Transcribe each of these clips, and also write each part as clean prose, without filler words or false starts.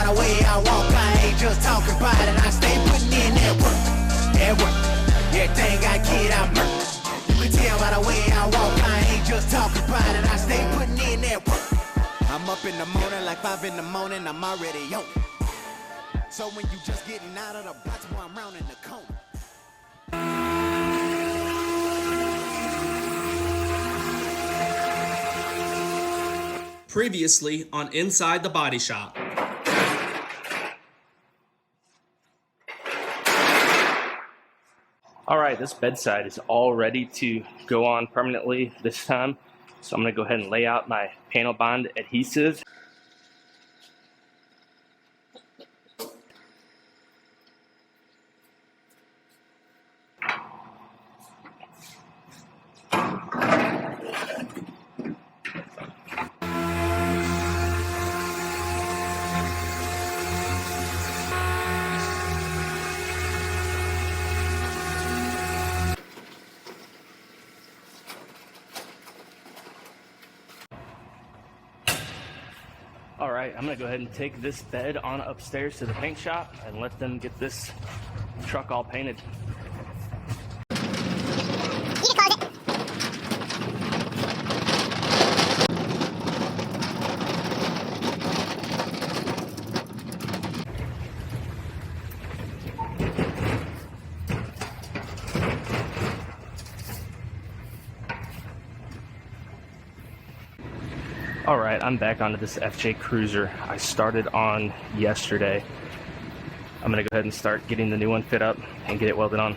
by the way I walk, I ain't just talking about it. I stay putting in that work, that work. Everything I get, I murk. You can tell by the way I walk, I ain't just talking about it. I stay putting in that work. I'm up in the morning like 5 in the morning, I'm already on. So when you just getting out of the box, boy, I'm rounding the corner. Previously on Inside the Body Shop. All right, this bedside is all ready to go on permanently this time. So I'm gonna go ahead and lay out my panel bond adhesive. All right, I'm gonna go ahead and take this bed on upstairs to the paint shop and let them get this truck all painted. All right, I'm back onto this FJ Cruiser I started on yesterday. I'm gonna go ahead and start getting the new one fit up and get it welded on.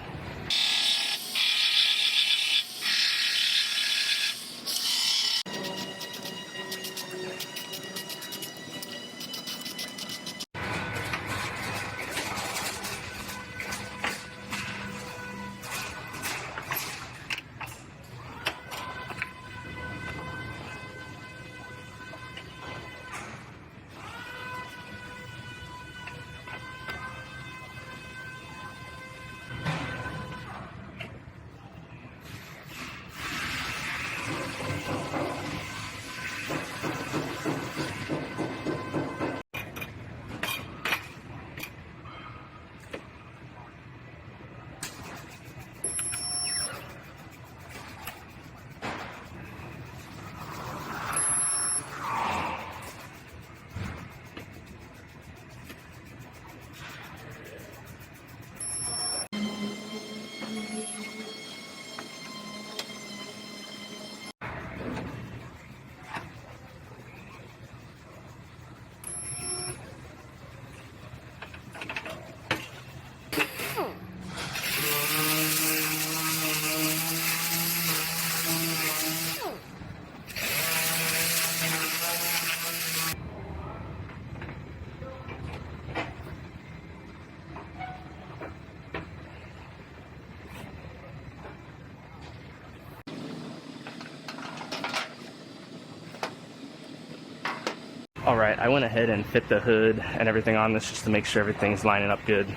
All right, I went ahead and fit the hood and everything on this just to make sure everything's lining up good,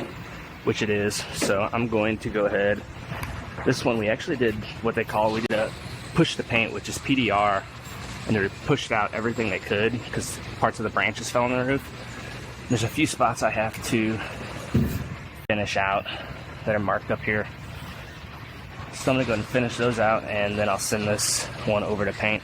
which it is. So I'm going to go ahead. This one we actually did what we did a push the paint, which is PDR, and they pushed out everything they could because parts of the branches fell on the roof. There's a few spots I have to finish out that are marked up here. So I'm gonna go ahead and finish those out, and then I'll send this one over to paint.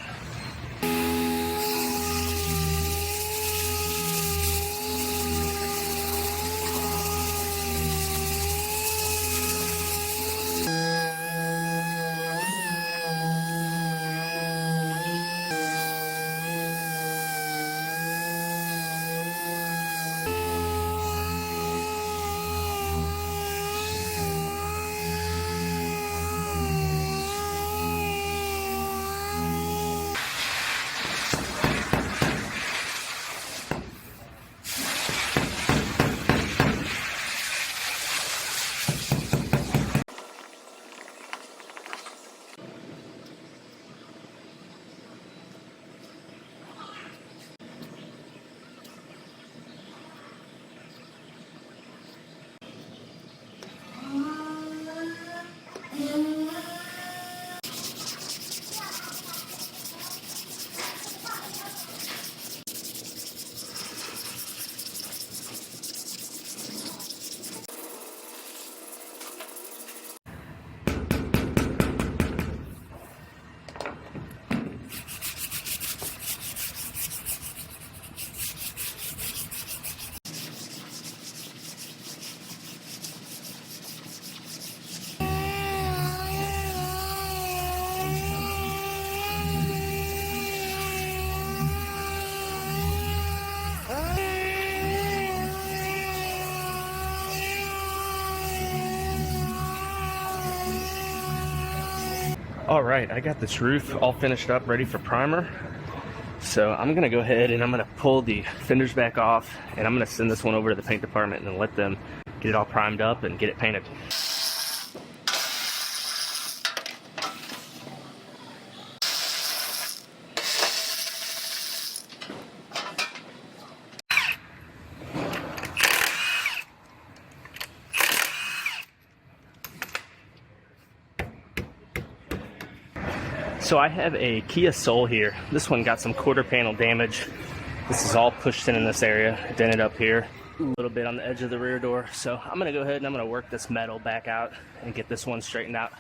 All right, I got this roof all finished up, ready for primer. So I'm gonna go ahead and I'm gonna pull the fenders back off, and I'm gonna send this one over to the paint department and let them get it all primed up and get it painted. So I have a Kia Soul here. This one got some quarter panel damage. This is all pushed in this area, dented up here, a little bit on the edge of the rear door. So I'm gonna go ahead and I'm gonna work this metal back out and get this one straightened out.